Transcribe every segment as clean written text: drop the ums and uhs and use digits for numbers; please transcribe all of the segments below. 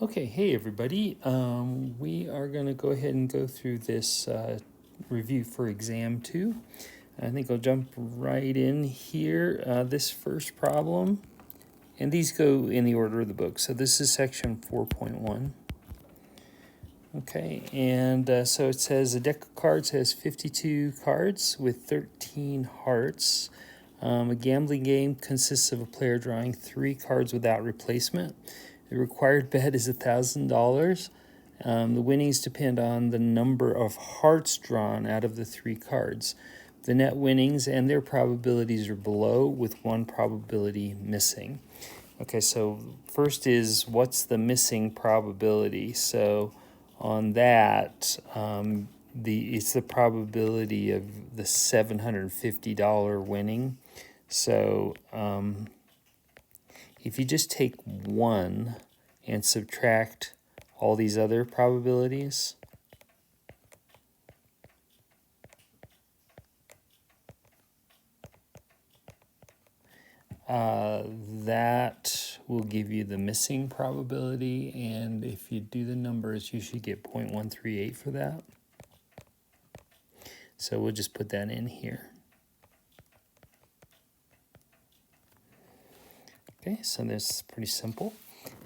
Okay, hey everybody. We are going to go ahead and go through this review for exam 2. I think I'll jump right in here. This first problem, and these go in the order of the book. So this is section 4.1. Okay, and so it says a deck of cards has 52 cards with 13 hearts. A gambling game consists of a player drawing 3 cards without replacement. The required bet is $1,000. The winnings depend on the number of hearts drawn out of the 3 cards. The net winnings and their probabilities are below, with one probability missing. Okay, so first is what's the missing probability? So on that, it's the probability of the $750 winning. So if you just take 1 and subtract all these other probabilities, that will give you the missing probability, and if you do the numbers, you should get 0.138 for that. So we'll just put that in here. Okay, so that's pretty simple.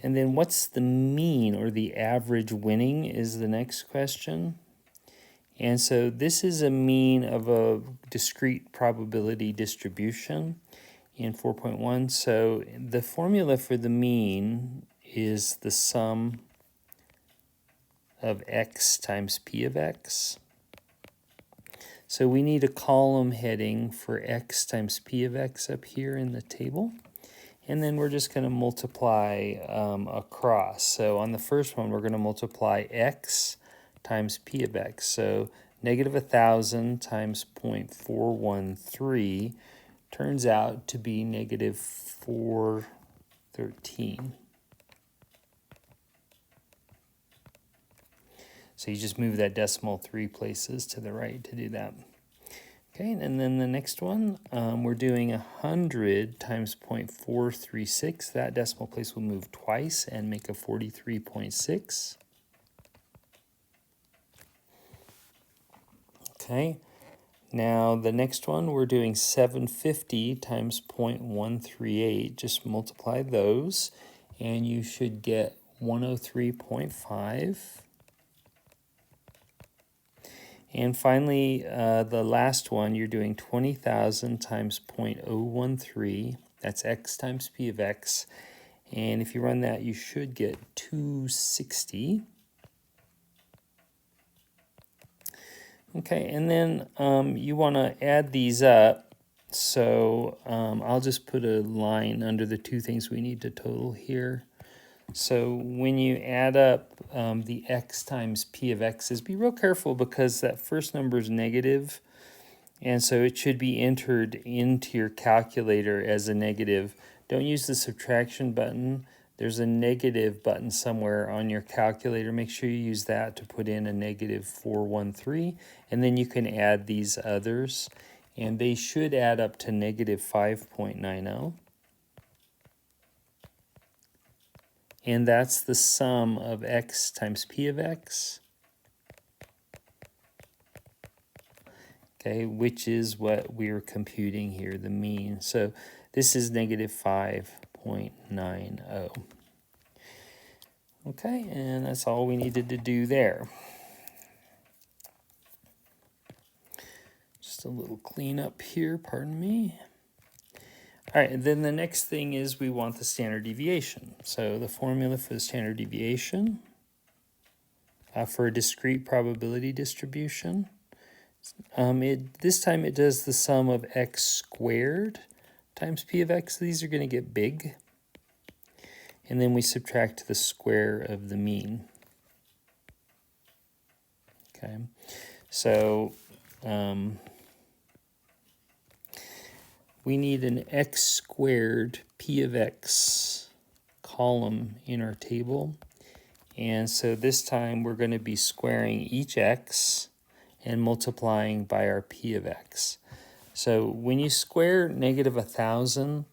And then what's the mean or the average winning is the next question. And so this is a mean of a discrete probability distribution in 4.1. So the formula for the mean is the sum of x times p of x. So we need a column heading for x times p of x up here in the table. And then we're just going to multiply across. So on the first one, we're going to multiply x times p of x. So negative 1,000 times 0.413 turns out to be negative 413. So you just move that decimal 3 places to the right to do that. Okay, and then the next one, we're doing 100 times 0.436. That decimal place will move twice and make a 43.6. Okay, now the next one, we're doing 750 times 0.138. Just multiply those, and you should get 103.5. And finally, the last one, you're doing 20,000 times 0.013. That's x times p of x. And if you run that, you should get 260. Okay, and then you want to add these up. So I'll just put a line under the 2 things we need to total here. So when you add up the x times p of x's, be real careful because that first number is negative, and so it should be entered into your calculator as a negative. Don't use the subtraction button. There's a negative button somewhere on your calculator. Make sure you use that to put in a negative 413, and then you can add these others, and they should add up to negative 5.90. And that's the sum of x times p of x, okay, which is what we're computing here, the mean. So this is negative 5.90. Okay, and that's all we needed to do there. Just a little cleanup here, pardon me. All right, and then the next thing is we want the standard deviation. So the formula for the standard deviation for a discrete probability distribution, this time it does the sum of x squared times p of x. These are going to get big. And then we subtract the square of the mean. Okay, so we need an x squared p of x column in our table. And so this time we're going to be squaring each x and multiplying by our p of x. So when you square negative 1,000,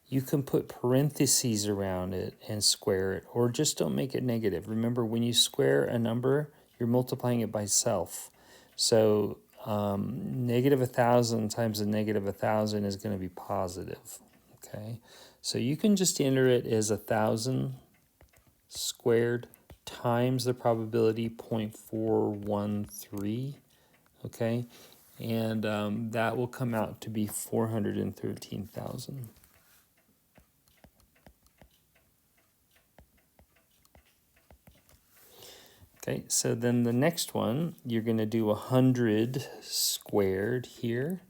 you can put parentheses around it and square it, or just don't make it negative. Remember, when you square a number, you're multiplying it by self. So negative 1,000 times a negative 1,000 is going to be positive. Okay, so you can just enter it as 1,000 squared times the probability 0.413. Okay, and that will come out to be 413,000. Okay, so then the next one, you're going to do 100 squared here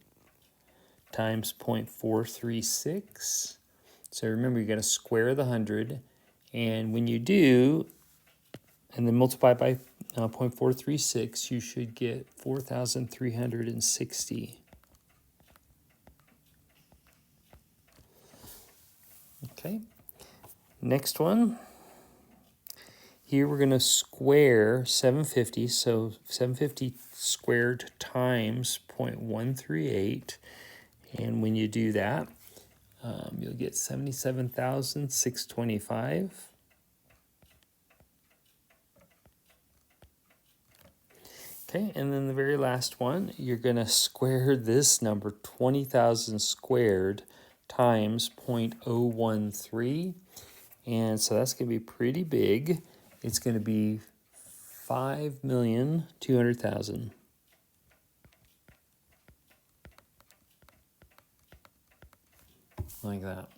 times 0.436. So remember, you got to square the 100, and when you do, and then multiply by 0.436, you should get 4,360. Okay, next one. Here we're going to square 750, so 750 squared times 0.138, and when you do that, you'll get 77,625. Okay, and then the very last one, you're going to square this number, 20,000 squared times 0.013, and so that's going to be pretty big. It's going to be 5,200,000. Like that.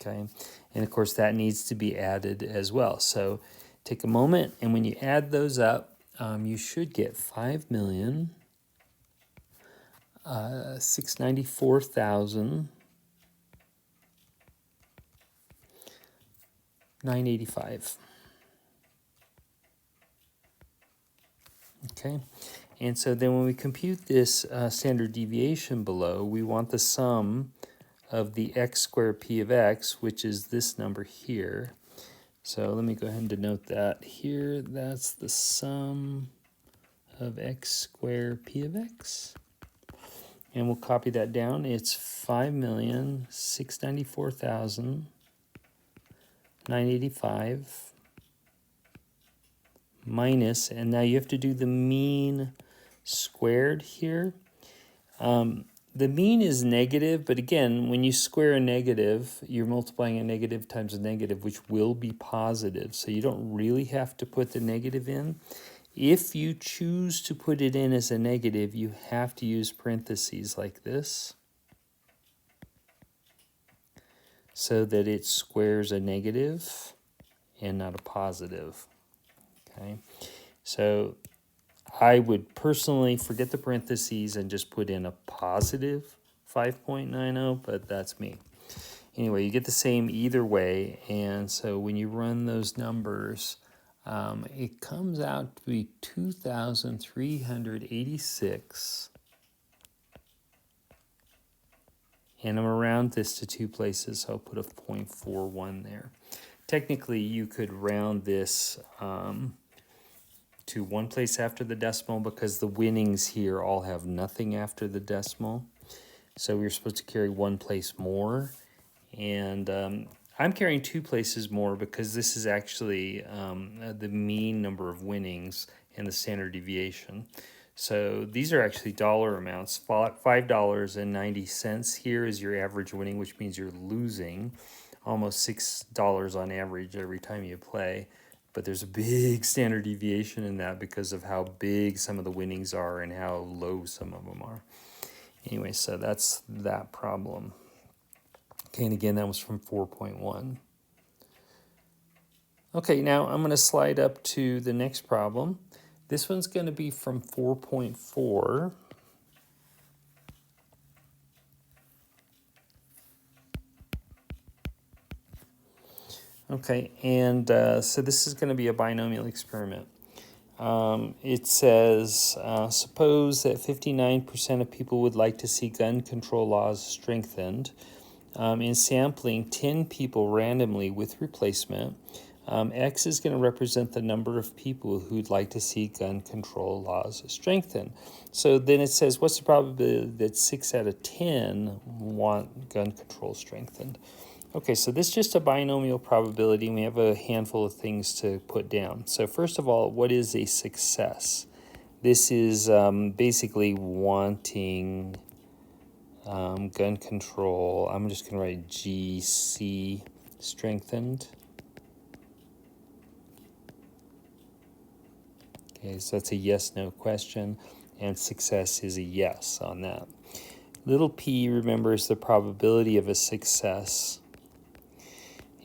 Okay, and of course that needs to be added as well. So take a moment, and when you add those up, you should get 5,694,985. Okay, and so then when we compute this standard deviation below, we want the sum of the x squared p of x, which is this number here. So let me go ahead and denote that here. That's the sum of x squared p of x. And we'll copy that down. It's 5,694,985 minus, and now you have to do the mean squared here. The mean is negative, but again, when you square a negative, you're multiplying a negative times a negative, which will be positive. So you don't really have to put the negative in. If you choose to put it in as a negative, you have to use parentheses like this so that it squares a negative and not a positive. Okay, so I would personally forget the parentheses and just put in a positive 5.90, but that's me. Anyway, you get the same either way, and so when you run those numbers, it comes out to be 2,386. And I'm around this to two places, so I'll put a 0.41 there. Technically, you could round this to one place after the decimal because the winnings here all have nothing after the decimal. So we're supposed to carry one place more. And I'm carrying two places more because this is actually the mean number of winnings and the standard deviation. So these are actually dollar amounts. $5.90 here is your average winning, which means you're losing almost $6 on average every time you play. But there's a big standard deviation in that because of how big some of the winnings are and how low some of them are. Anyway, so that's that problem. Okay, and again, that was from 4.1. Okay, now I'm going to slide up to the next problem. This one's going to be from 4.4. Okay, and so this is going to be a binomial experiment. It says, suppose that 59% of people would like to see gun control laws strengthened. In sampling 10 people randomly with replacement, X is going to represent the number of people who'd like to see gun control laws strengthened. So then it says, what's the probability that 6 out of 10 want gun control strengthened? Okay, so this is just a binomial probability, and we have a handful of things to put down. So first of all, what is a success? This is basically wanting gun control. I'm just going to write GC strengthened. Okay, so that's a yes-no question, and success is a yes on that. Little p, remember, is the probability of a success.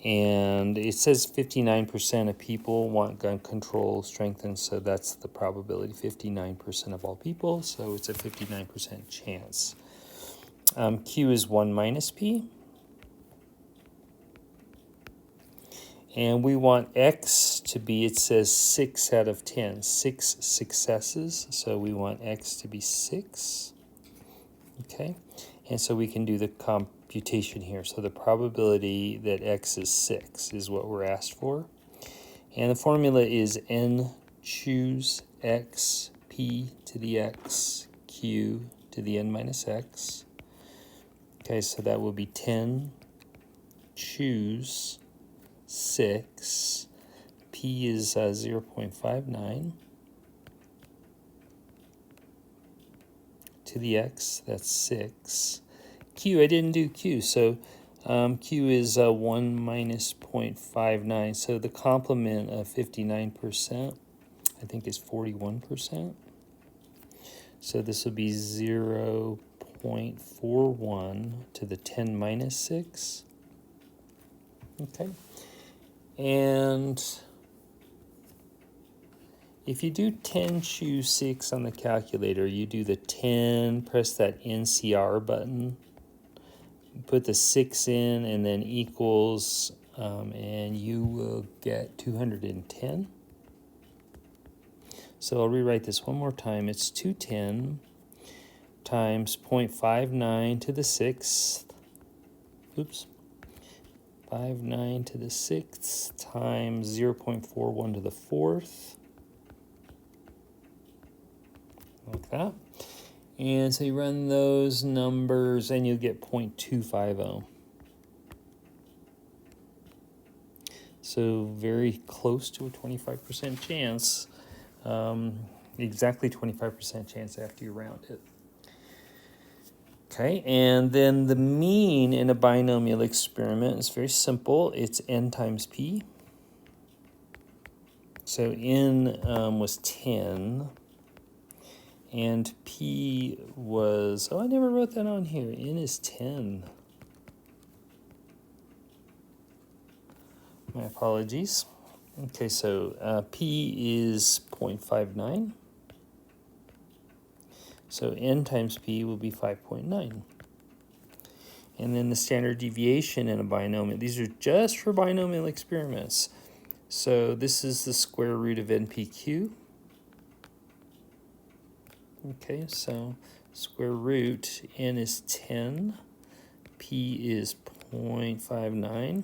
And it says 59% of people want gun control strengthened, so that's the probability, 59% of all people, so it's a 59% chance. Q is 1 minus p. And we want X to be, it says 6 out of 10, 6 successes, so we want X to be 6. Okay, and so we can do the computation here. So the probability that X is 6 is what we're asked for. And the formula is N choose X, P to the X, Q to the N minus X. Okay, so that will be 10 choose 6. P is 0.59. To the X, that's 6. Q, I didn't do Q, so Q is 1 minus 0.59. So the complement of 59%, I think, is 41%. So this will be 0.41 to the 10 minus 6. Okay. And if you do 10 choose 6 on the calculator, you do the 10, press that NCR button, put the 6 in, and then equals, and you will get 210. So I'll rewrite this one more time. It's 210 times 0.59 to the 6th. Oops. 59 to the 6th times 0.41 to the 4th. Like that. And so you run those numbers and you get 0.250. So very close to a 25% chance. Exactly 25% chance after you round it. Okay, and then the mean in a binomial experiment is very simple. It's n times p. So n was 10. And P was, oh, I never wrote that on here. N is 10. My apologies. Okay, so P is 0.59. So N times P will be 5.9. And then the standard deviation in a binomial. These are just for binomial experiments. So this is the square root of NPQ. Okay, so square root, N is 10, P is 0.59,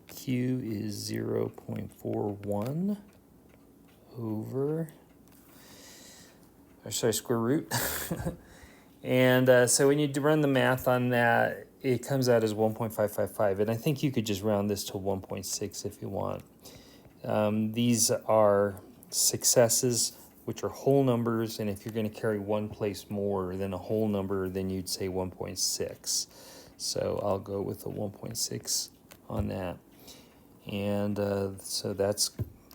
Q is 0.41 over, square root. And so when you run the math on that, it comes out as 1.555. And I think you could just round this to 1.6 if you want. These are successes, which are whole numbers, and if you're going to carry one place more than a whole number, then you'd say 1.6. So I'll go with a 1.6 on that. And so that's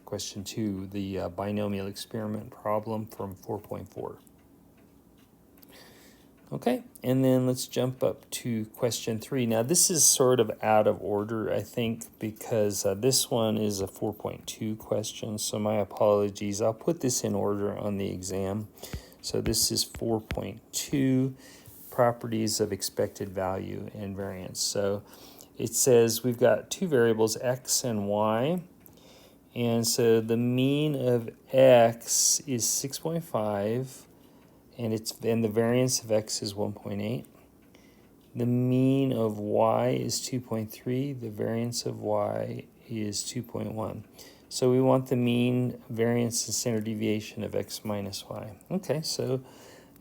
question 2, the binomial experiment problem from 4.4. Okay, and then let's jump up to question 3. Now this is sort of out of order, I think, because this one is a 4.2 question, so my apologies. I'll put this in order on the exam. So this is 4.2, properties of expected value and variance. So it says we've got two variables, x and y, and so the mean of x is 6.5, and the variance of x is 1.8. The mean of y is 2.3. The variance of y is 2.1. So we want the mean, variance, and standard deviation of x minus y. Okay, so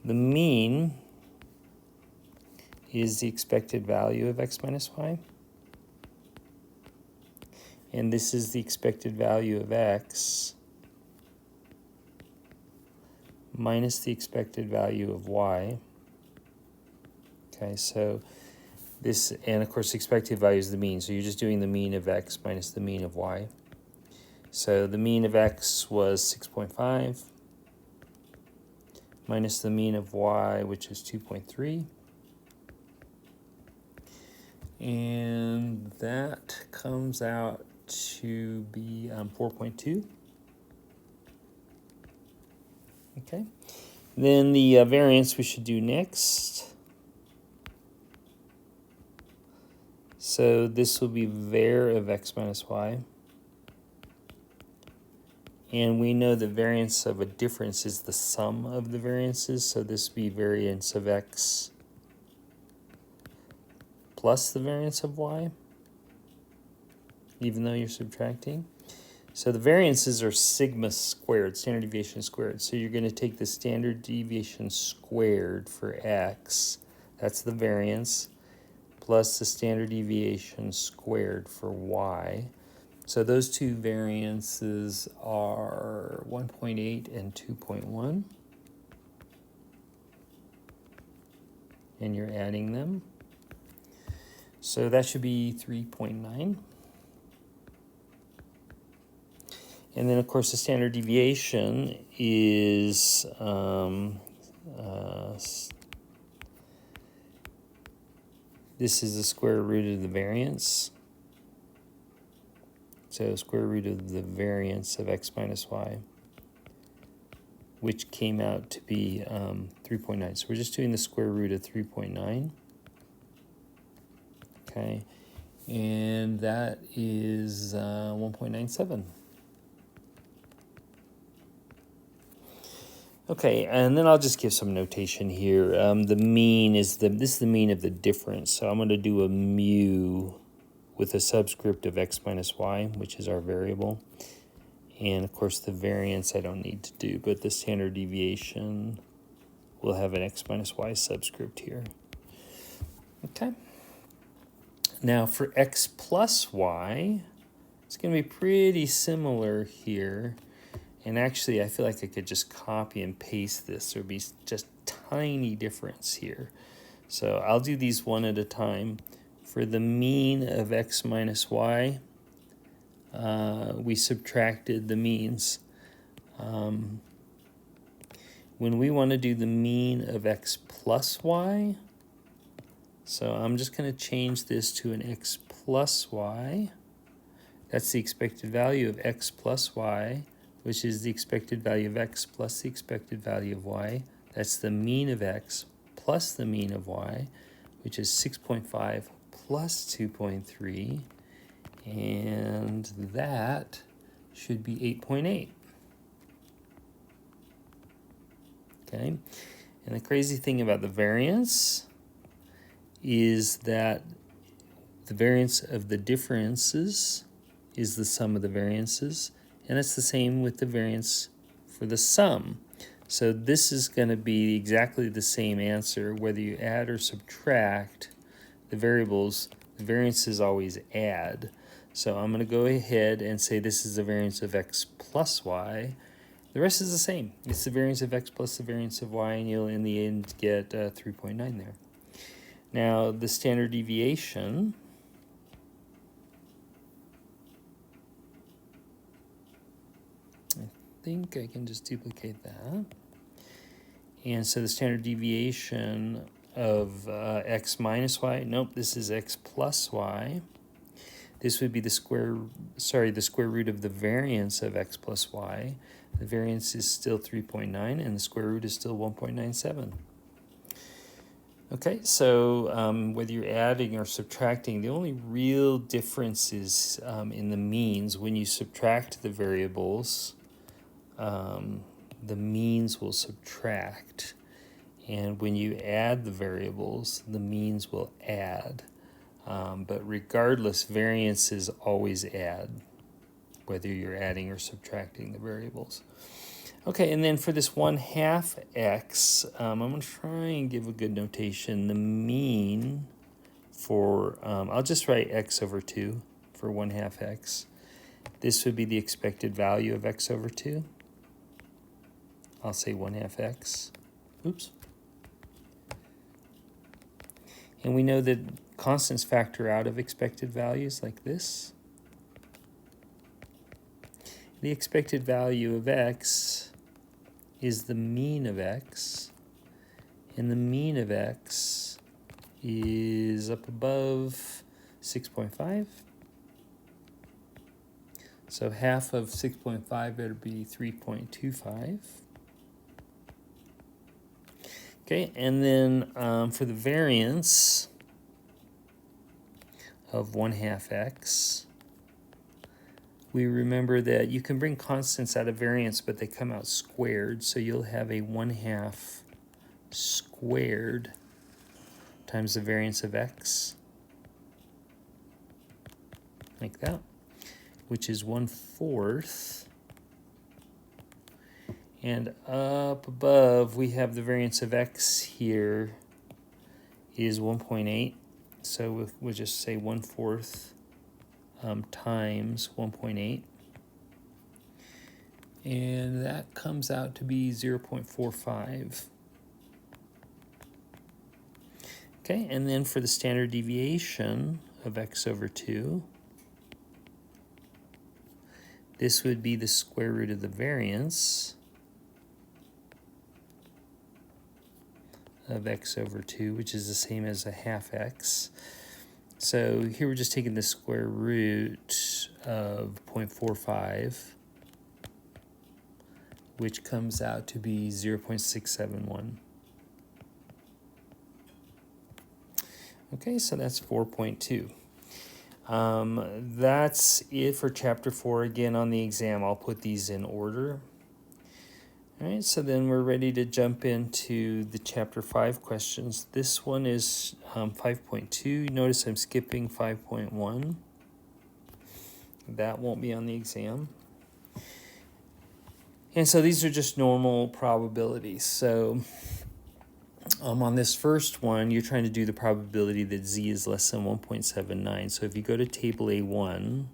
the mean is the expected value of x minus y. And this is the expected value of x minus the expected value of y. Okay, so this, and of course the expected value is the mean, so you're just doing the mean of x minus the mean of y. So the mean of x was 6.5 minus the mean of y, which is 2.3. And that comes out to be 4.2. Okay. Then the variance we should do next. So this will be var of x minus y. And we know the variance of a difference is the sum of the variances. So this would be variance of x plus the variance of y, even though you're subtracting. So the variances are sigma squared, standard deviation squared. So you're going to take the standard deviation squared for x, that's the variance, plus the standard deviation squared for y. So those two variances are 1.8 and 2.1. And you're adding them. So that should be 3.9. And then, of course, the standard deviation is this is the square root of the variance. So square root of the variance of x minus y, which came out to be 3.9. So we're just doing the square root of 3.9. Okay, and that is 1.97. Okay, and then I'll just give some notation here. The mean is this is the mean of the difference. So I'm going to do a mu with a subscript of x minus y, which is our variable. And of course the variance I don't need to do, but the standard deviation will have an x minus y subscript here. Okay. Now for x plus y, it's going to be pretty similar here. And actually, I feel like I could just copy and paste this. There would be just tiny difference here. So I'll do these one at a time. For the mean of x minus y, we subtracted the means. When we want to do the mean of x plus y, so I'm just going to change this to an x plus y. That's the expected value of x plus y, which is the expected value of x plus the expected value of y. That's the mean of x plus the mean of y, which is 6.5 plus 2.3. And that should be 8.8. Okay, and the crazy thing about the variance is that the variance of the differences is the sum of the variances, and it's the same with the variance for the sum. So this is going to be exactly the same answer whether you add or subtract the variables. The variances always add. So I'm going to go ahead and say this is the variance of x plus y. The rest is the same. It's the variance of x plus the variance of y, and you'll in the end get 3.9 there. Now the standard deviation, I think I can just duplicate that. And so the standard deviation of x minus y, nope, this is x plus y. This would be the square root of the variance of x plus y. The variance is still 3.9 and the square root is still 1.97. Okay, so whether you're adding or subtracting, the only real difference is in the means. When you subtract the variables, the means will subtract. And when you add the variables, the means will add. But regardless, variances always add, whether you're adding or subtracting the variables. Okay, and then for this 1/2 x, I'm going to try and give a good notation. The mean for, I'll just write x over 2 for 1/2 x. This would be the expected value of x over 2. I'll say 1/2 x. Oops. And we know that constants factor out of expected values like this. The expected value of x is the mean of x, and the mean of x is up above 6.5. So half of 6.5 better be 3.25. Okay, and then for the variance of 1/2 x, we remember that you can bring constants out of variance, but they come out squared. So you'll have a 1/2 squared times the variance of x, like that, which is 1/4. And up above, we have the variance of x here is 1.8. So we'll just say 1/4 times 1.8. And that comes out to be 0.45. Okay, and then for the standard deviation of x over 2, this would be the square root of the variance of x over 2, which is the same as 1/2 x. So here we're just taking the square root of 0.45, which comes out to be 0.671. Okay, so that's 4.2. That's it for chapter 4. Again, on the exam, I'll put these in order. All right, so then we're ready to jump into the chapter 5 questions. This one is 5.2. Notice I'm skipping 5.1. That won't be on the exam. And so these are just normal probabilities. So on this first one, you're trying to do the probability that z is less than 1.79. So if you go to table A1,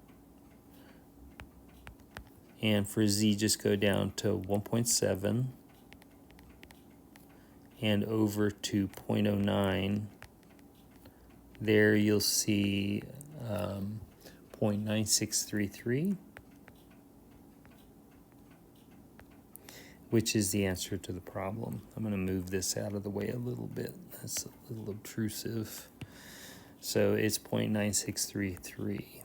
and for z, just go down to 1.7 and over to 0.09. There you'll see 0.9633, which is the answer to the problem. I'm going to move this out of the way a little bit. That's a little obtrusive. So it's 0.9633.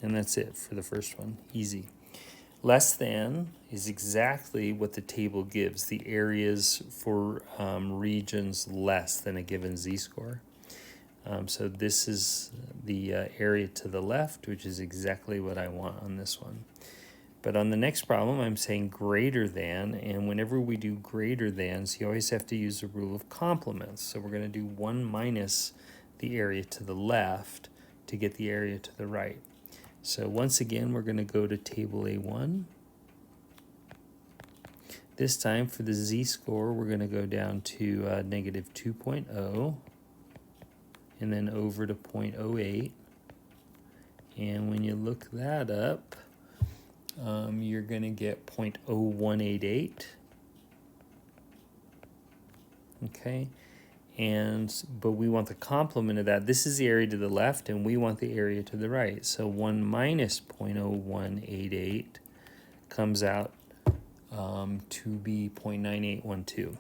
And that's it for the first one. Easy. Less than is exactly what the table gives, the areas for regions less than a given z-score. So this is the area to the left, which is exactly what I want on this one. But on the next problem, I'm saying greater than, and whenever we do greater thans, you always have to use the rule of complements. So we're going to do 1 minus the area to the left to get the area to the right. So once again, we're going to go to table A1. This time for the z-score, we're going to go down to negative 2.0 and then over to 0.08. And when you look that up, you're going to get 0.0188. Okay, but we want the complement of that. This is the area to the left, and we want the area to the right. So 1 minus 0.0188 comes out to be 0.9812.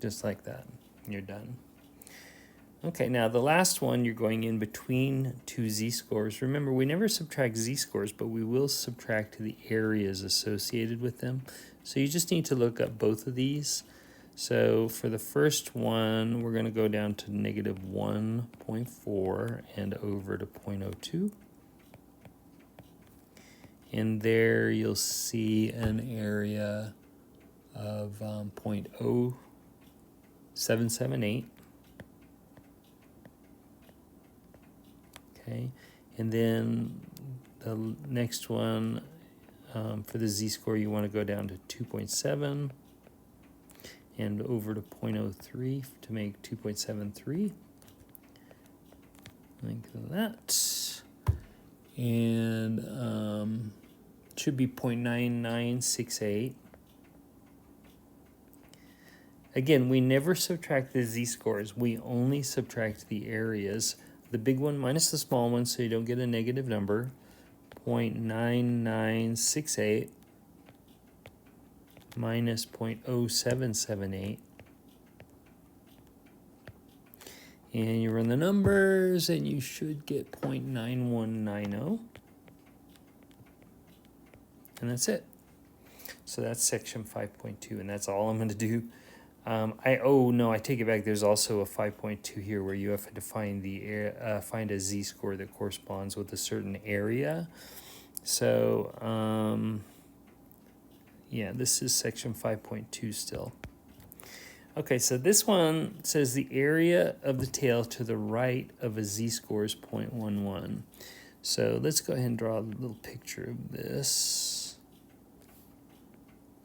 Just like that. You're done. Okay, now the last one, you're going in between two z-scores. Remember, we never subtract z-scores, but we will subtract the areas associated with them. So you just need to look up both of these. So for the first one, we're going to go down to negative 1.4 and over to 0.02. And there you'll see an area of 0.0778. Okay, and then the next one, For the z-score, you want to go down to 2.7 and over to 0.03 to make 2.73. Like that. And should be 0.9968. Again, we never subtract the z-scores. We only subtract the areas. The big one minus the small one, so you don't get a negative number. 0.9968 minus 0.0778. And you run the numbers, and you should get 0.9190. And that's it. So that's section 5.2, and that's all I'm going to do. I take it back. There's also a 5.2 here where you have to find find a z-score that corresponds with a certain area. So yeah, this is section 5.2 still. Okay, so this one says the area of the tail to the right of a z-score is 0.11. So let's go ahead and draw a little picture of this.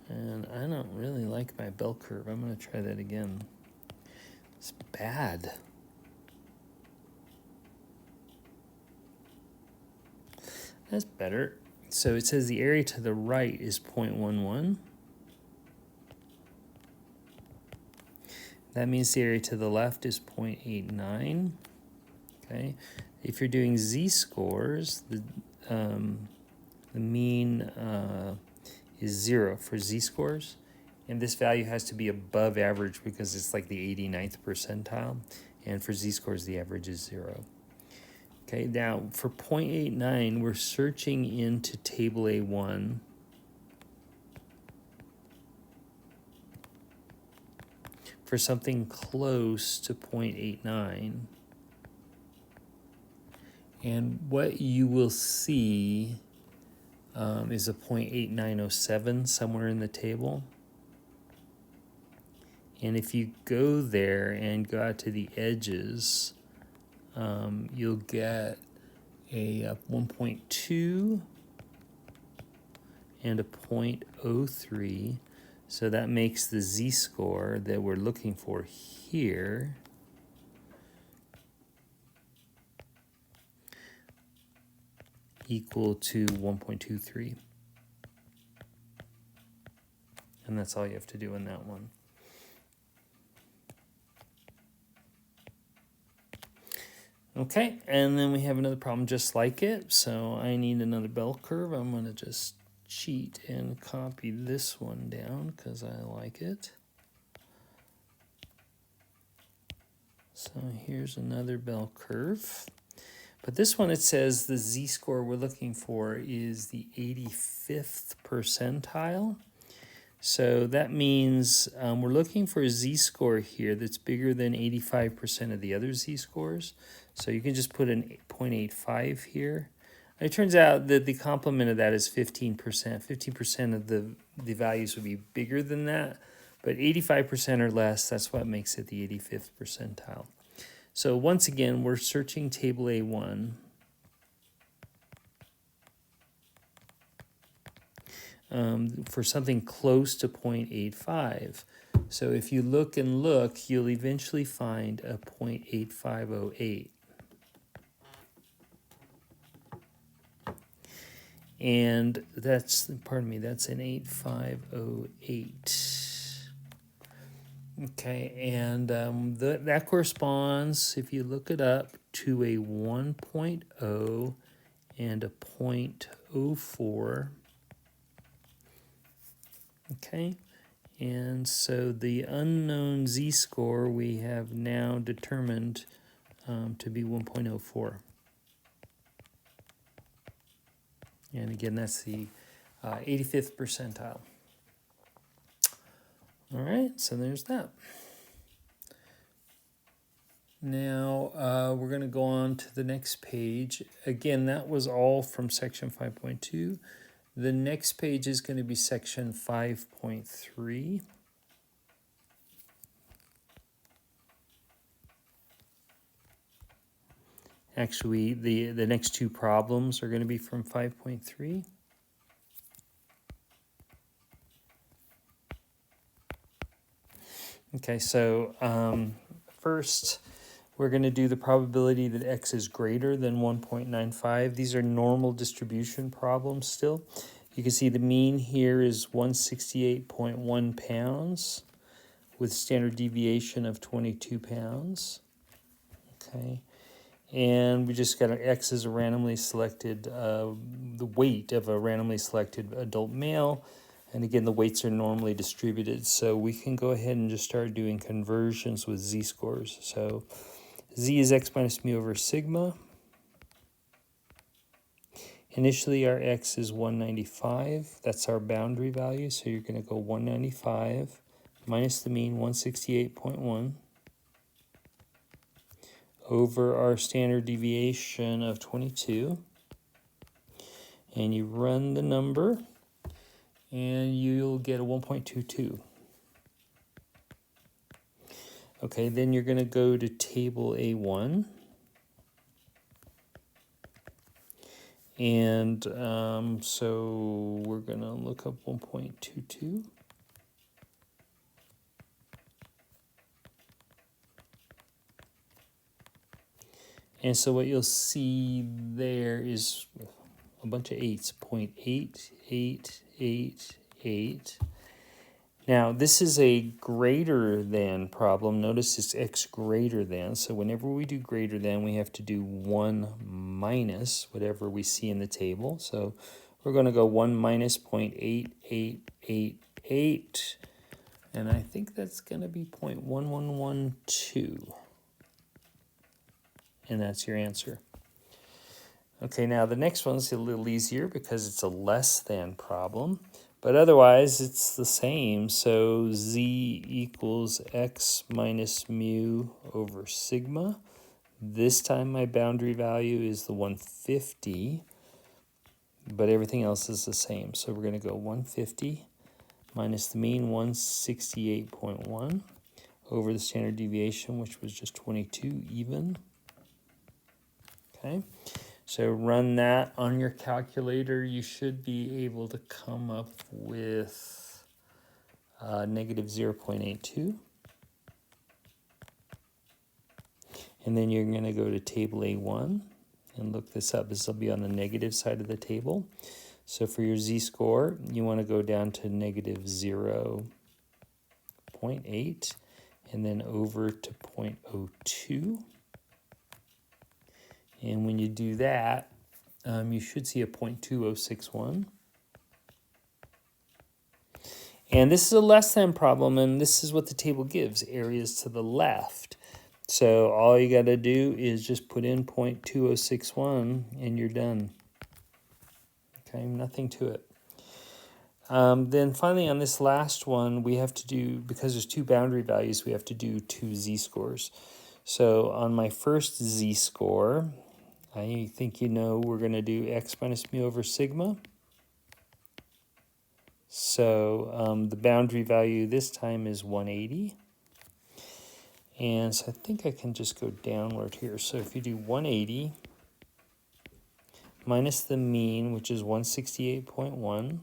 And I don't really like my bell curve. I'm going to try that again. It's bad. That's better. So it says the area to the right is 0.11. That means the area to the left is 0.89. Okay. If you're doing z-scores, the mean is 0 for z-scores. And this value has to be above average because it's like the 89th percentile. And for z-scores, the average is 0. Okay, now for 0.89, we're searching into table A1. For something close to 0.89. And what you will see is a 0.8907 somewhere in the table. And if you go there and go out to the edges, you'll get a 1.2 and a 0.03. So that makes the z-score that we're looking for here equal to 1.23. And that's all you have to do in that one. Okay, and then we have another problem just like it. So I need another bell curve. I'm going to just cheat and copy this one down because I like it. So here's another bell curve. But this one, it says the z-score we're looking for is the 85th percentile. So that means we're looking for a z-score here that's bigger than 85% of the other z-scores. So you can just put an 0.85 here. It turns out that the complement of that is 15%. 15% of the values would be bigger than that, but 85% or less, that's what makes it the 85th percentile. So once again, we're searching table A1. For something close to 0.85. So if you look and look, you'll eventually find a 0.8508. And that's, pardon me, that's an 8508. Okay, and that corresponds, if you look it up, to a 1.0 and a 0.04. Okay, and so the unknown z-score we have now determined to be 1.04. And again, that's the 85th percentile. All right, so there's that. Now we're going to go on to the next page. Again, that was all from section 5.2. The next page is going to be section 5.3. Actually, the next two problems are going to be from 5.3. Okay, so first we're going to do the probability that x is greater than 1.95. These are normal distribution problems still. You can see the mean here is 168.1 pounds with standard deviation of 22 pounds. Okay, and we just got x is a randomly selected, the weight of a randomly selected adult male. And again, the weights are normally distributed. So we can go ahead and just start doing conversions with z-scores. So z is x minus mu over sigma. Initially, our x is 195. That's our boundary value. So you're going to go 195 minus the mean, 168.1, over our standard deviation of 22. And you run the number, and you'll get a 1.22. Okay, then you're going to go to table A1. And so we're going to look up 1.22. And so what you'll see there is a bunch of 8s, 0.8888. Now, this is a greater than problem. Notice it's x greater than. So whenever we do greater than, we have to do 1 minus whatever we see in the table. So we're going to go 1 minus 0.8888. And I think that's going to be 0.1112. And that's your answer. Okay, now the next one's a little easier because it's a less than problem. But otherwise, it's the same. So z equals x minus mu over sigma. This time my boundary value is the 150, but everything else is the same. So we're going to go 150 minus the mean, 168.1, over the standard deviation, which was just 22 even. Okay. So run that on your calculator. You should be able to come up with negative 0.82. And then you're going to go to table A1 and look this up. This will be on the negative side of the table. So for your z-score, you want to go down to negative 0.8 and then over to 0.02. And when you do that, you should see a 0.2061. And this is a less than problem, and this is what the table gives, areas to the left. So all you got to do is just put in 0.2061, and you're done. Okay, nothing to it. Then finally on this last one, we have to do, because there's two boundary values, we have to do two z-scores. So on my first z-score, I think you know we're going to do x minus mu over sigma. So the boundary value this time is 180. And so I think I can just go downward here. So if you do 180 minus the mean, which is 168.1,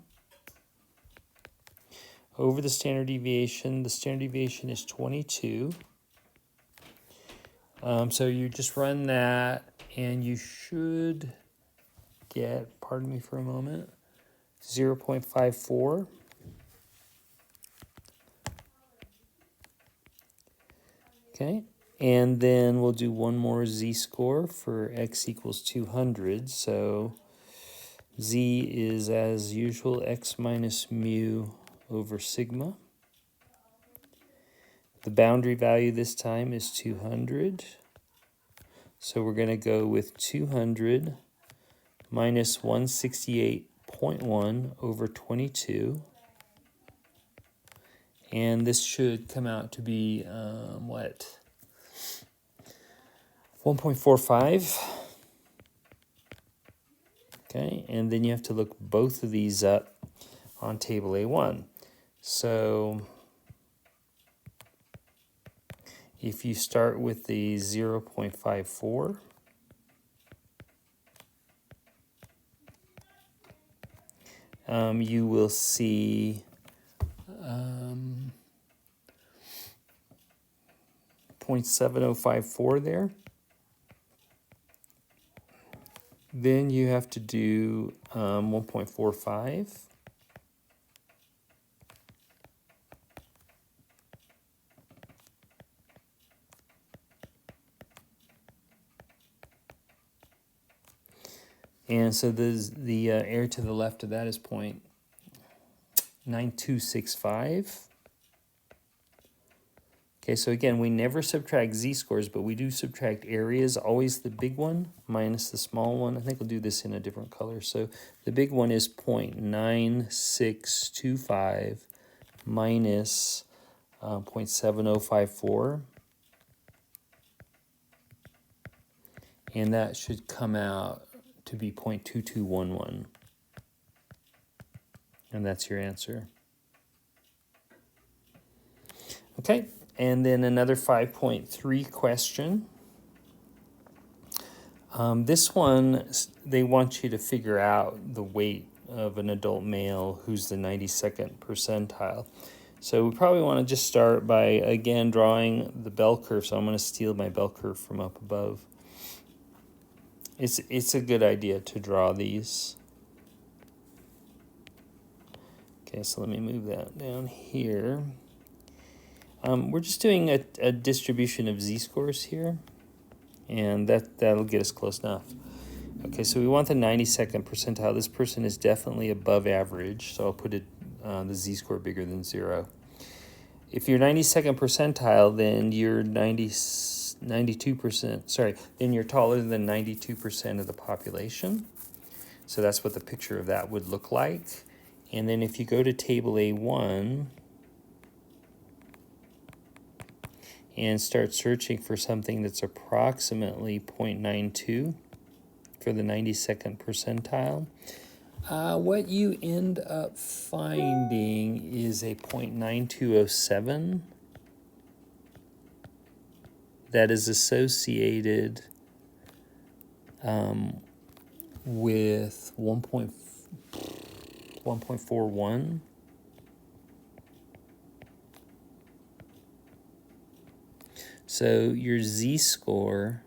over the standard deviation is 22. So you just run that, and you should get, pardon me for a moment, 0.54. Okay, and then we'll do one more z-score for x equals 200. So z is, as usual, x minus mu over sigma. The boundary value this time is 200. So we're going to go with 200 minus 168.1 over 22. And this should come out to be, what? 1.45. Okay, and then you have to look both of these up on table A1. So if you start with the 0.54, you will see 0.7054 there. Then you have to do 1.45. And so the area to the left of that is 0.9265. Okay, so again, we never subtract z-scores, but we do subtract areas, always the big one minus the small one. I think we'll do this in a different color. So the big one is 0.9625 minus 0.7054. And that should come out to be 0.2211. And that's your answer. Okay, and then another 5.3 question. This one, they want you to figure out the weight of an adult male who's the 92nd percentile. So we probably want to just start by, again, drawing the bell curve. So I'm going to steal my bell curve from up above. It's a good idea to draw these. Okay, so let me move that down here. We're just doing a distribution of z-scores here, and that'll get us close enough. Okay, so we want the 92nd percentile. This person is definitely above average, so I'll put it the z-score bigger than 0. If you're 92nd percentile, then you're 92%, sorry, then you're taller than 92% of the population. So that's what the picture of that would look like. And then if you go to table A1 and start searching for something that's approximately 0.92 for the 92nd percentile, what you end up finding is a 0.9207 that is associated with 1.41. So your z-score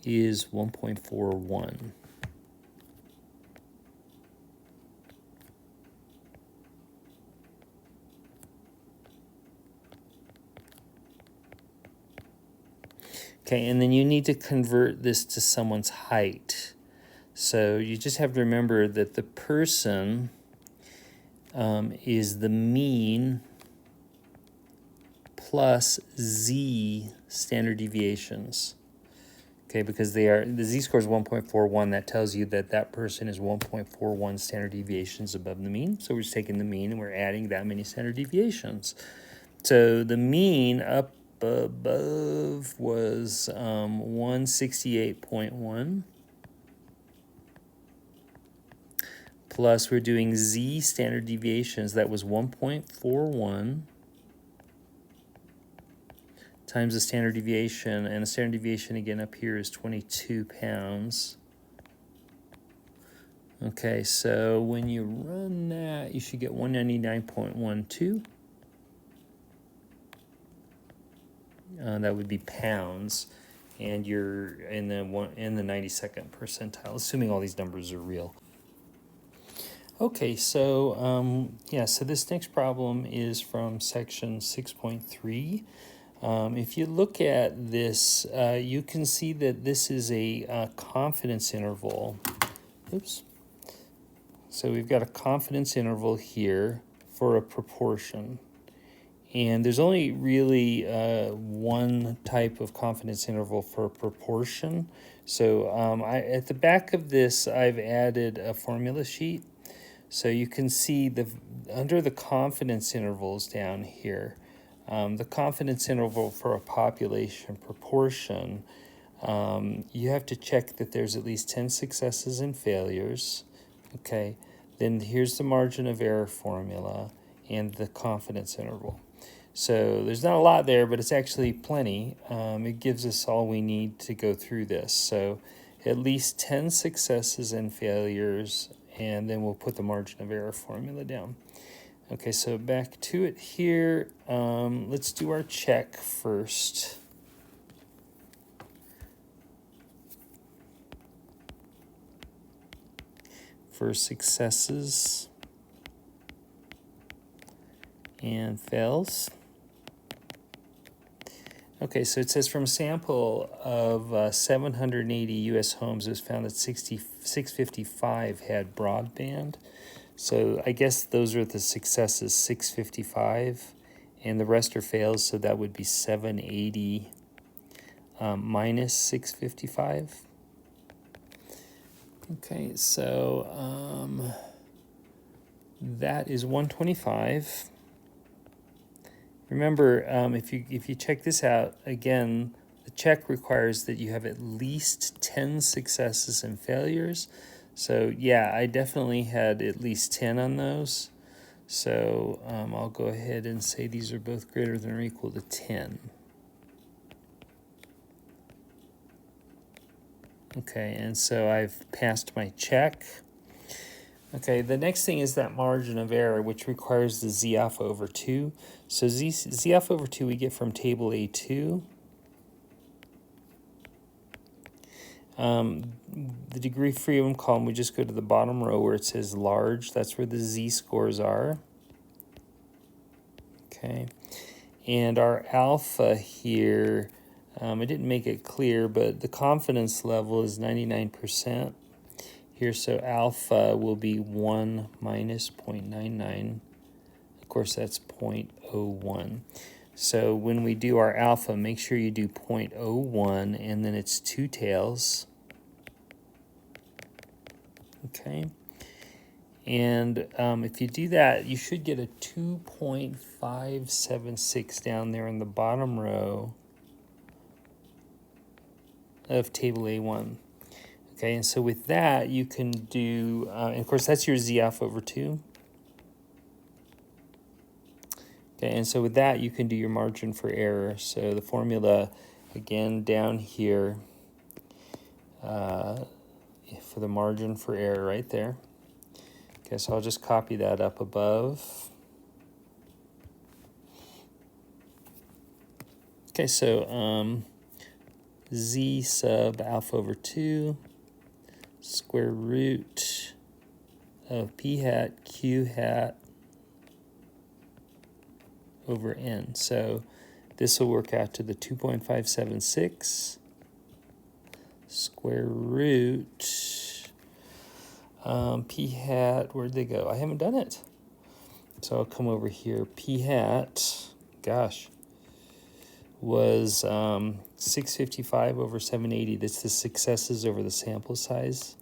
is 1.41. Okay, and then you need to convert this to someone's height. So you just have to remember that the person is the mean plus z standard deviations. Okay, because the z-score is 1.41, that tells you that that person is 1.41 standard deviations above the mean. So we're just taking the mean and we're adding that many standard deviations. So the mean up above was 168.1. Plus we're doing z standard deviations, that was 1.41 times the standard deviation, and the standard deviation again up here is 22 pounds. Okay, so when you run that, you should get 199.12. That would be pounds, and you're in the 92nd percentile, assuming all these numbers are real. Okay, so yeah, so this next problem is from section 6.3. If you look at this, you can see that this is a confidence interval. Oops. So we've got a confidence interval here for a proportion. And there's only really one type of confidence interval for a proportion. So at the back of this, I've added a formula sheet. So you can see under the confidence intervals down here, the confidence interval for a population proportion, you have to check that there's at least 10 successes and failures. Okay, then here's the margin of error formula and the confidence interval. So there's not a lot there, but it's actually plenty. It gives us all we need to go through this. So at least 10 successes and failures, and then we'll put the margin of error formula down. Okay, so back to it here. Let's do our check first. for successes and fails. Okay, so it says from a sample of 780 U.S. homes, it was found that 655 had broadband. So I guess those are the successes, 655, and the rest are fails, so that would be 780 minus 655. Okay, so that is 125. Remember, if you check this out, again, the check requires that you have at least 10 successes and failures. So yeah, I definitely had at least 10 on those. So I'll go ahead and say these are both greater than or equal to 10. Okay, and so I've passed my check. Okay, the next thing is that margin of error, which requires the z alpha over 2. So z alpha over 2 we get from table A2. The degree freedom column, we just go to the bottom row where it says large. That's where the z-scores are. Okay, and our alpha here, I didn't make it clear, but the confidence level is 99%. Here, so alpha will be 1 minus 0.99. Of course, that's 0.01. So when we do our alpha, make sure you do 0.01, and then it's 2 tails. Okay. And if you do that, you should get a 2.576 down there in the bottom row of table A1. Okay, and so with that, you can do, and of course, that's your z alpha over 2. Okay, and so with that, you can do your margin for error. So the formula, again, down here for the margin for error right there. Okay, so I'll just copy that up above. Okay, so z sub alpha over 2 square root of p hat q hat over n. So this will work out to the 2.576 square root p hat, where'd they go? I haven't done it. So I'll come over here. P hat, gosh, was 655 over 780. That's the successes over the sample size.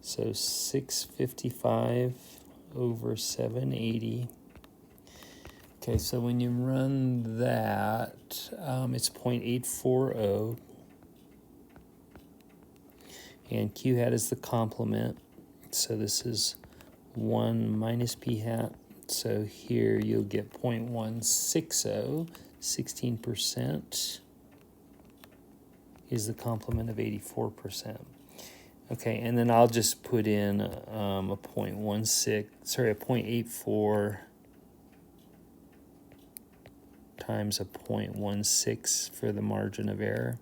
So 655 over 780. Okay, so when you run that, it's 0.840. And q hat is the complement. So this is 1 minus p hat. So here you'll get 0.160. 16% is the complement of 84%. Okay, and then I'll just put in a 0.84 times a 0.16 for the margin of error.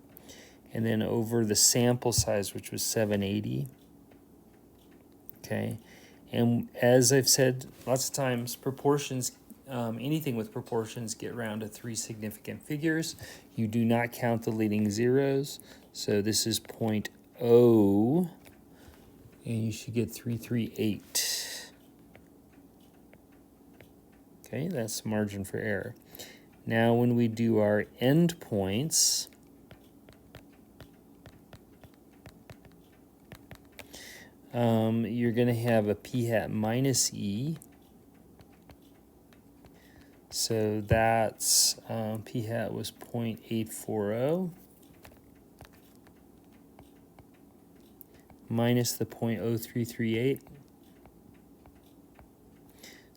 And then over the sample size, which was 780. Okay, and as I've said lots of times, proportions, anything with proportions get round to 3 significant figures. You do not count the leading zeros. So this is 0.0, and you should get 338. Okay, that's the margin for error. Now when we do our endpoints, you're going to have a p hat minus e. So that's p hat was 0.840 minus the 0.0338.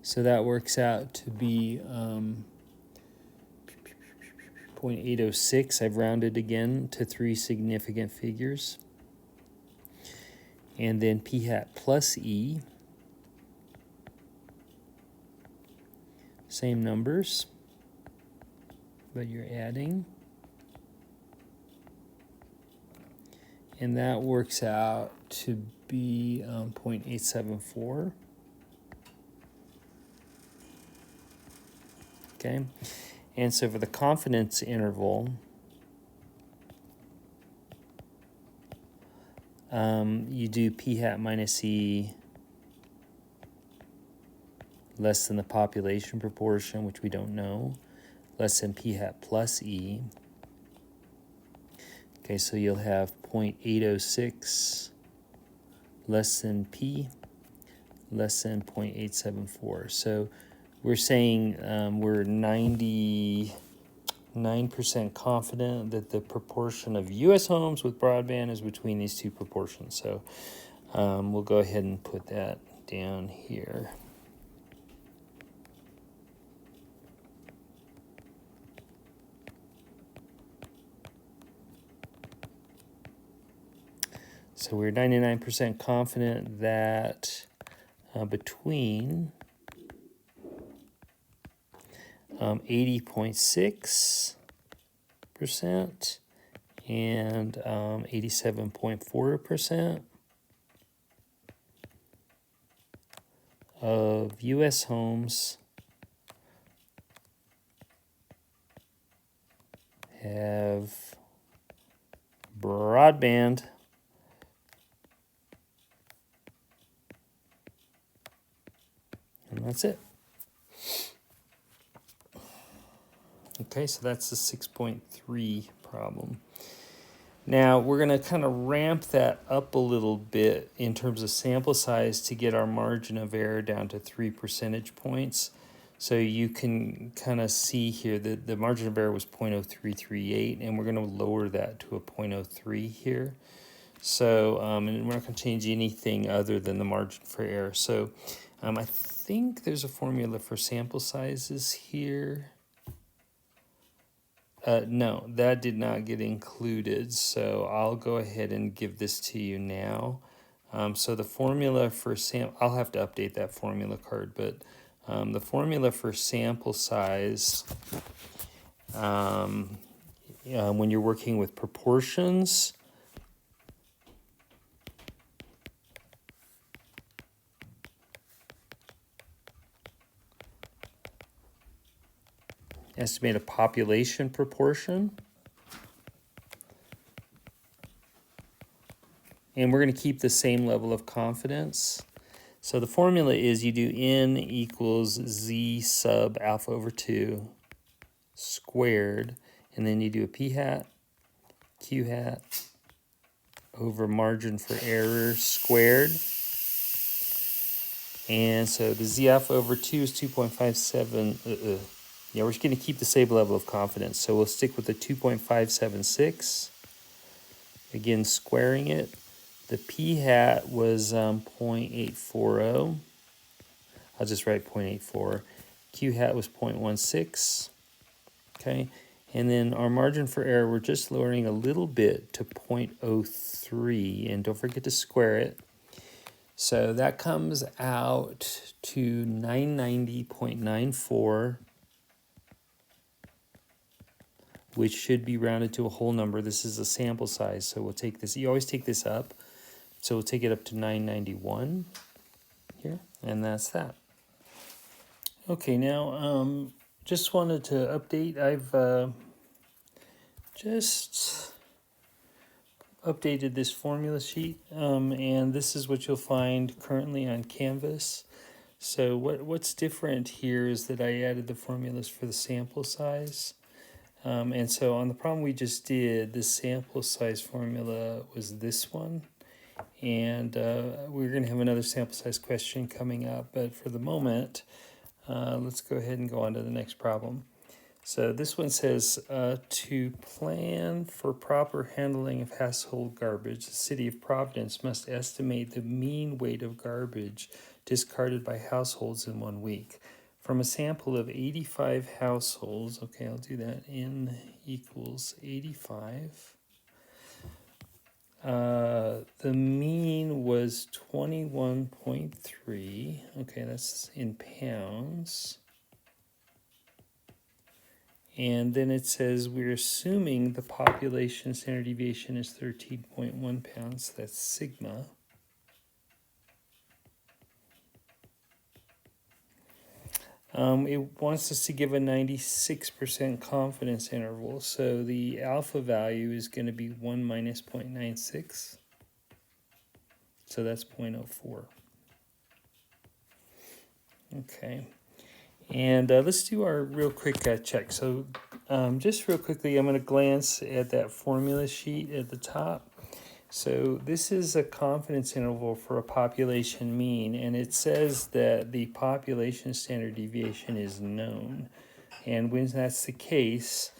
So that works out to be 0.806. I've rounded again to 3 significant figures. And then p hat plus e. Same numbers, but you're adding. And that works out to be be 0.874. Okay, and so for the confidence interval, you do p hat minus e less than the population proportion, which we don't know, less than p hat plus e. Okay, so you'll have 0.806 less than p, less than 0.874. So we're saying we're 99% confident that the proportion of U.S. homes with broadband is between these two proportions. So we'll go ahead and put that down here. So we're 99% confident that between 80.6% and 87.4% of U.S. homes have broadband. And that's it. Okay, so that's the 6.3 problem. Now we're going to kind of ramp that up a little bit in terms of sample size to get our margin of error down to 3 percentage points. So you can kind of see here that the margin of error was 0.0338, and we're going to lower that to a 0.03 here. So, and we're not going to change anything other than the margin for error. So I think there's a formula for sample sizes here. No, that did not get included, so I'll go ahead and give this to you now. So the formula for I'll have to update that formula card, but the formula for sample size, when you're working with proportions, estimate a population proportion. And we're going to keep the same level of confidence. So the formula is you do n equals z sub alpha over 2 squared, and then you do a p hat, q hat, over margin for error squared. And so the z alpha over 2 is 2.57. Yeah, we're just going to keep the same level of confidence. So we'll stick with the 2.576. Again, squaring it. The p hat was 0.840. I'll just write 0.84. Q hat was 0.16. Okay, and then our margin for error, we're just lowering a little bit to 0.03, and don't forget to square it. So that comes out to 990.94, which should be rounded to a whole number. This is a sample size, so we'll take this. You always take this up. So we'll take it up to 991 here, and that's that. Okay, now just wanted to update. I've just updated this formula sheet, and this is what you'll find currently on Canvas. So what's different here is that I added the formulas for the sample size. And so on the problem we just did, the sample size formula was this one. And we're going to have another sample size question coming up. But for the moment, let's go ahead and go on to the next problem. So this one says, to plan for proper handling of household garbage, the City of Providence must estimate the mean weight of garbage discarded by households in 1 week. From a sample of 85 households, okay, I'll do that, n equals 85. The mean was 21.3. Okay, that's in pounds. And then it says we're assuming the population standard deviation is 13.1 pounds. That's sigma. It wants us to give a 96% confidence interval. So the alpha value is going to be 1 minus 0.96. So that's 0.04. Okay. And let's do our real quick check. So just real quickly, I'm going to glance at that formula sheet at the top. So this is a confidence interval for a population mean, and it says that the population standard deviation is known. And when that's the case,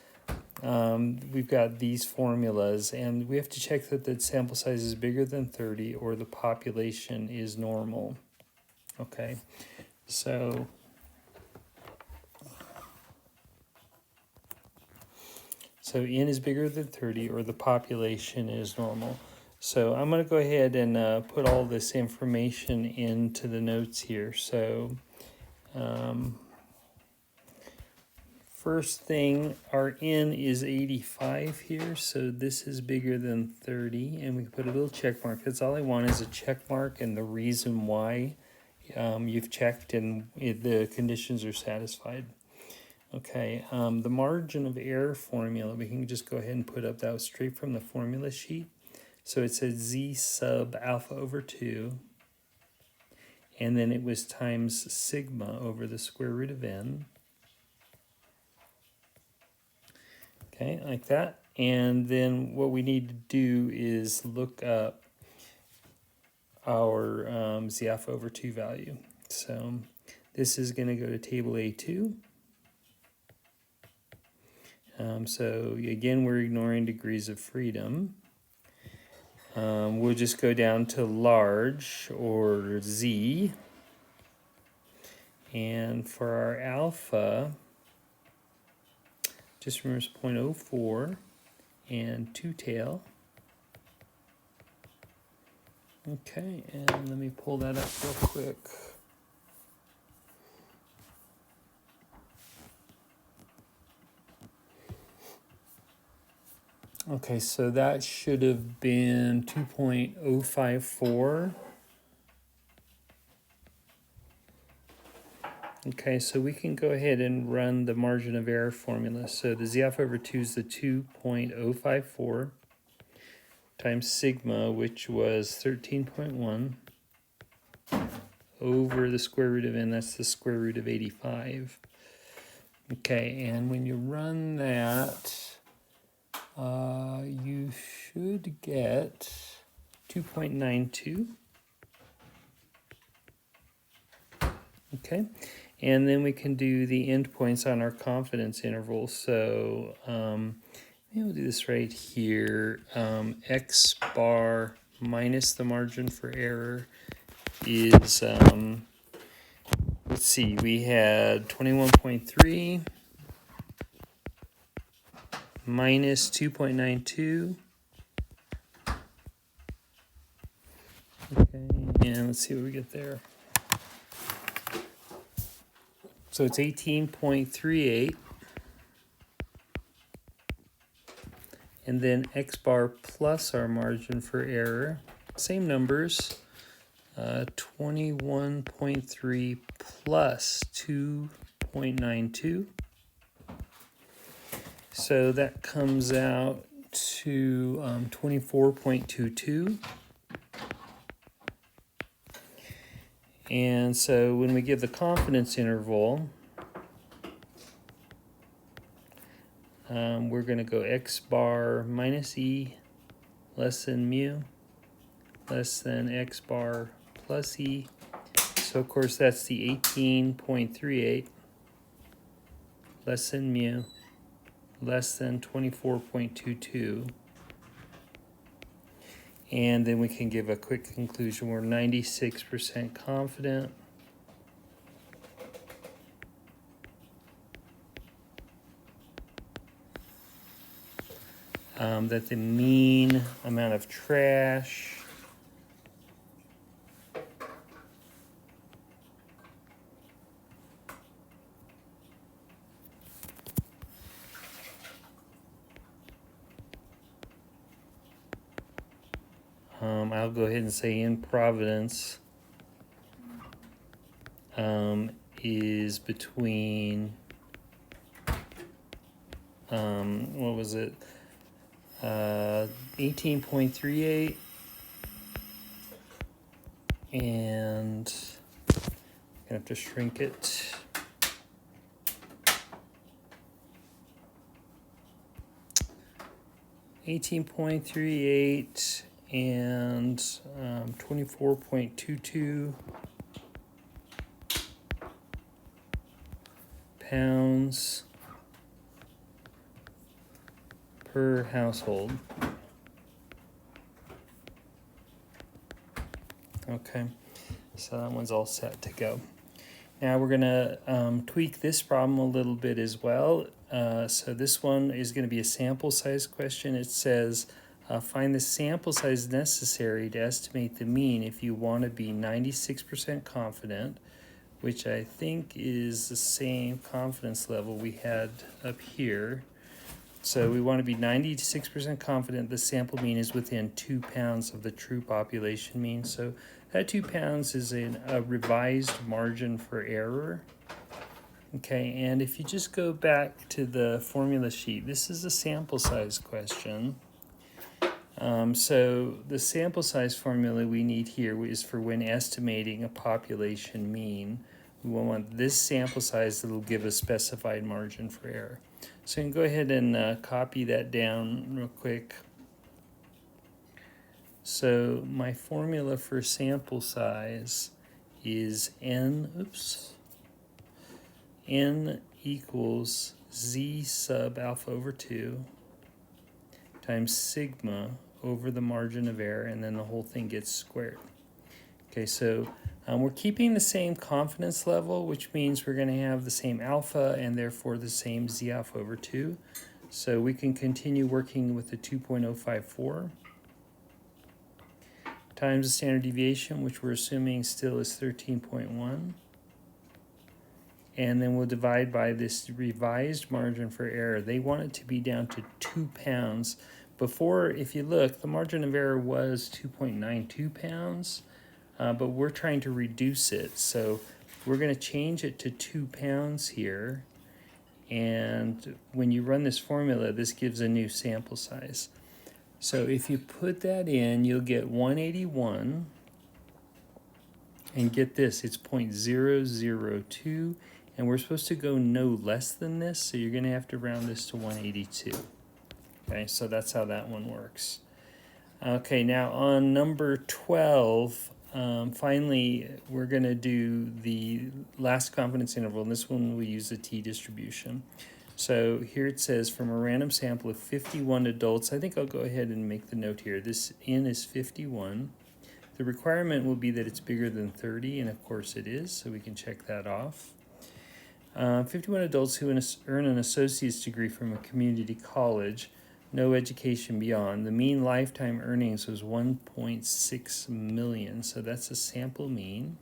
we've got these formulas, and we have to check that the sample size is bigger than 30 or the population is normal. Okay, so n is bigger than 30 or the population is normal. So I'm going to go ahead and put all this information into the notes here. So first thing, our n is 85 here, so this is bigger than 30, and we can put a little check mark. That's all I want is a check mark and the reason why you've checked and the conditions are satisfied. Okay, the margin of error formula, we can just go ahead and put up. That was straight from the formula sheet. So it said z sub alpha over 2, and then it was times sigma over the square root of n. Okay, like that. And then what we need to do is look up our z alpha over 2 value. So this is going to go to table A2. So again, we're ignoring degrees of freedom. We'll just go down to large, or z. And for our alpha, just remember it's 0.04 and 2 tail. Okay, and let me pull that up real quick. Okay, so that should have been 2.054. Okay, so we can go ahead and run the margin of error formula. So the z alpha over 2 is the 2.054 times sigma, which was 13.1, over the square root of n, that's the square root of 85. Okay, and when you run that, you should get 2.92. Okay, and then we can do the endpoints on our confidence interval. So maybe we'll do this right here. X bar minus the margin for error is, let's see, we had 21.3 minus 2.92. Okay, and let's see what we get there. So it's 18.38. And then X bar plus our margin for error, same numbers, 21.3 plus 2.92. So that comes out to 24.22. And so when we give the confidence interval, we're going to go X bar minus E less than mu less than X bar plus E. So of course that's the 18.38 less than mu less than 24.22. And then we can give a quick conclusion. We're 96% confident that the mean amount of trash I'll go ahead and say in Providence is between, what was it, 18.38 and I'm gonna have to shrink it. $18.38 and 24.22 pounds per household. Okay, so that one's all set to go. Now we're gonna tweak this problem a little bit as well. So this one is gonna be a sample size question. It says, find the sample size necessary to estimate the mean if you want to be 96% confident, which I think is the same confidence level we had up here. So we want to be 96% confident the sample mean is within 2 pounds of the true population mean. So that 2 pounds is a revised margin for error. Okay, and if you just go back to the formula sheet, this is a sample size question. So the sample size formula we need here is for when estimating a population mean. We want this sample size that will give a specified margin for error. So you can go ahead and copy that down real quick. So my formula for sample size is n equals z sub alpha over 2 times sigma over the margin of error, and then the whole thing gets squared. Okay, so we're keeping the same confidence level, which means we're going to have the same alpha and therefore the same z alpha over 2. So we can continue working with the 2.054 times the standard deviation, which we're assuming still is 13.1. And then we'll divide by this revised margin for error. They want it to be down to 2 pounds. Before, if you look, the margin of error was 2.92 pounds, but we're trying to reduce it. So we're going to change it to 2 pounds here. And when you run this formula, this gives a new sample size. So if you put that in, you'll get 181. And get this, it's 0.002. And we're supposed to go no less than this, so you're going to have to round this to 182. Okay, so that's how that one works. Okay, now on number 12, finally, we're going to do the last confidence interval, and this one we use the t-distribution. So here it says, from a random sample of 51 adults, I think I'll go ahead and make the note here. This n is 51. The requirement will be that it's bigger than 30, and of course it is, so we can check that off. 51 adults who earn an associate's degree from a community college, no education beyond. The mean lifetime earnings was 1.6 million, so that's a sample mean.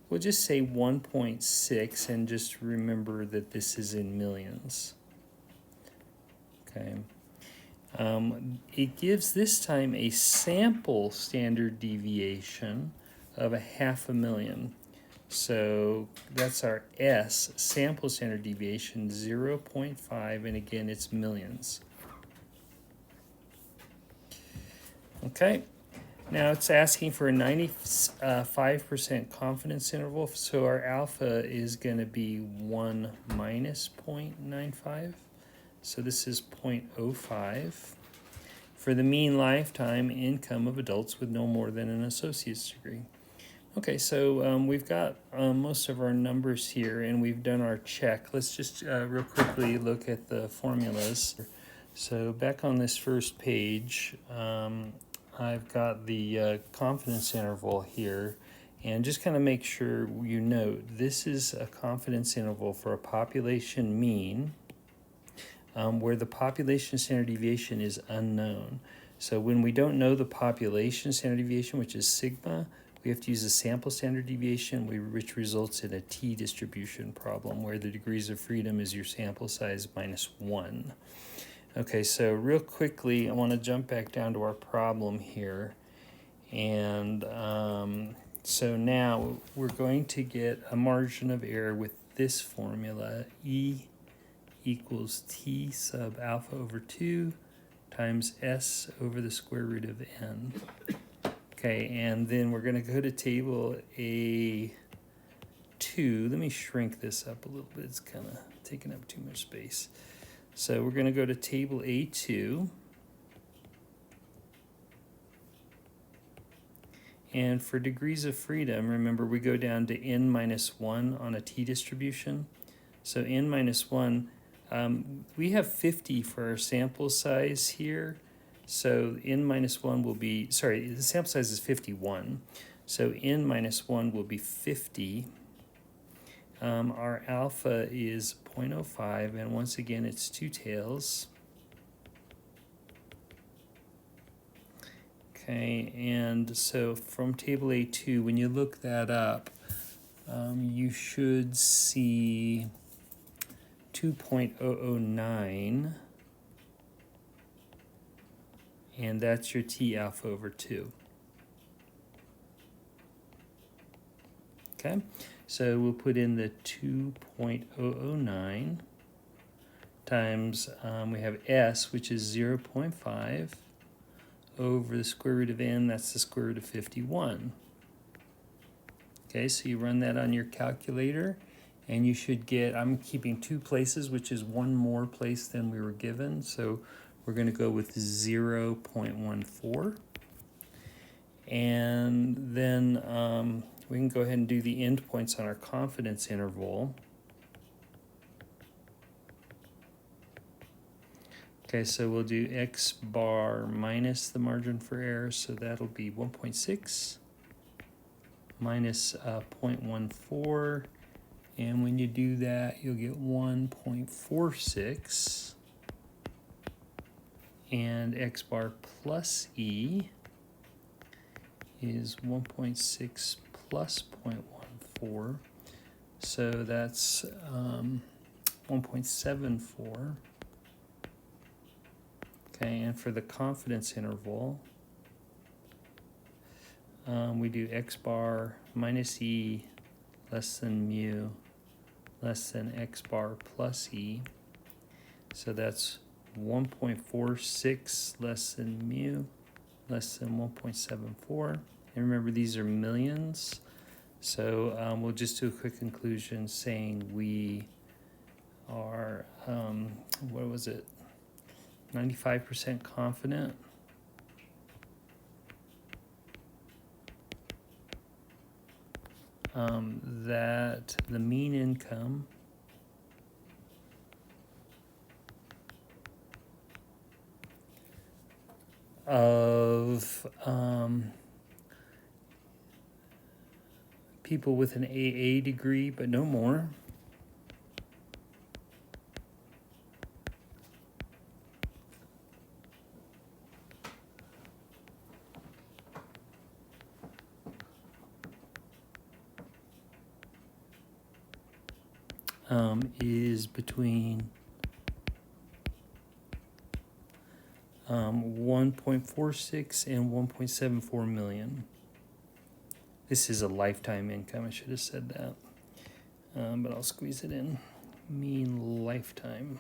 We'll just say 1.6 and just remember that this is in millions. Okay. It gives this time a sample standard deviation of 500,000. So that's our S, sample standard deviation, 0.5, and again, it's millions. Okay, now it's asking for a 95% confidence interval, so our alpha is going to be 1 minus 0.95. So this is 0.05 for the mean lifetime income of adults with no more than an associate's degree. Okay, so we've got most of our numbers here, and we've done our check. Let's just real quickly look at the formulas. So back on this first page, I've got the confidence interval here, and just kind of make sure you note this is a confidence interval for a population mean, where the population standard deviation is unknown. So when we don't know the population standard deviation, which is sigma, we have to use the sample standard deviation, which results in a t-distribution problem, where the degrees of freedom is your sample size minus 1. Okay, so real quickly, I want to jump back down to our problem here. And So now we're going to get a margin of error with this formula, E equals T sub alpha over 2 times S over the square root of N. Okay, and then we're going to go to table A2. Let me shrink this up a little bit. It's kind of taking up too much space. So we're going to go to table A2. And for degrees of freedom, remember we go down to n minus 1 on a t distribution. So n minus 1, we have 50 for our sample size here. So n minus 1 will be, sorry, the sample size is 51. So n minus 1 will be 50. Our alpha is 0.05, and once again, it's 2 tails. Okay, and so from table A2, when you look that up, you should see 2.009, and that's your T alpha over 2. Okay, so we'll put in the 2.009 times, we have S, which is 0.5, over the square root of n, that's the square root of 51. Okay, so you run that on your calculator, and you should get, I'm keeping 2 places, which is 1 more place than we were given, so we're going to go with 0.14. And then we can go ahead and do the endpoints on our confidence interval. Okay, so we'll do x bar minus the margin for error, so that'll be 1.6 minus 0.14, and when you do that, you'll get 1.46, and x bar plus e is 1.6 plus 0.14, so that's 1.74. Okay, and for the confidence interval, we do x bar minus e less than mu less than x bar plus e. So that's 1.46 less than mu less than 1.74. And remember, these are millions. So we'll just do a quick conclusion saying we are, what was it? 95% confident that the mean income of people with an AA degree, but no more, is between 1.46 and 1.74 million. This is a lifetime income. I should have said that, but I'll squeeze it in. Mean lifetime.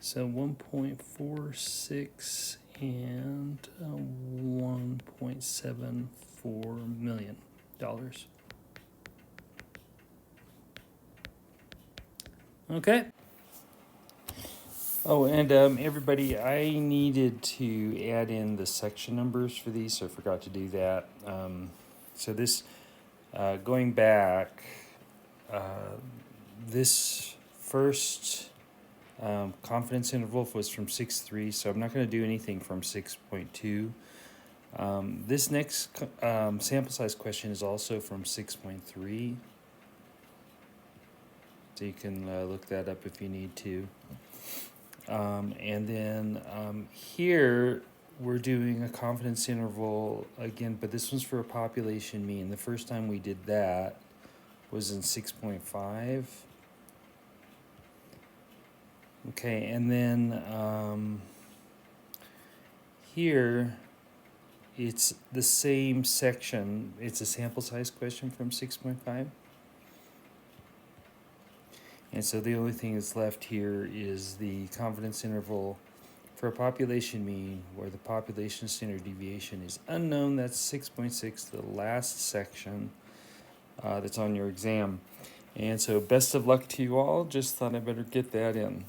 So 1.46 and $1.74 million. Okay. Oh, and everybody, I needed to add in the section numbers for these, so I forgot to do that. So this, going back, this first confidence interval was from 6.3, so I'm not going to do anything from 6.2. This next sample size question is also from 6.3. So you can look that up if you need to. And then here we're doing a confidence interval again, but this one's for a population mean. The first time we did that was in 6.5. Okay, and then here it's the same section. It's a sample size question from 6.5. And so the only thing that's left here is the confidence interval for a population mean where the population standard deviation is unknown. That's 6.6, the last section that's on your exam. And so best of luck to you all. Just thought I better get that in.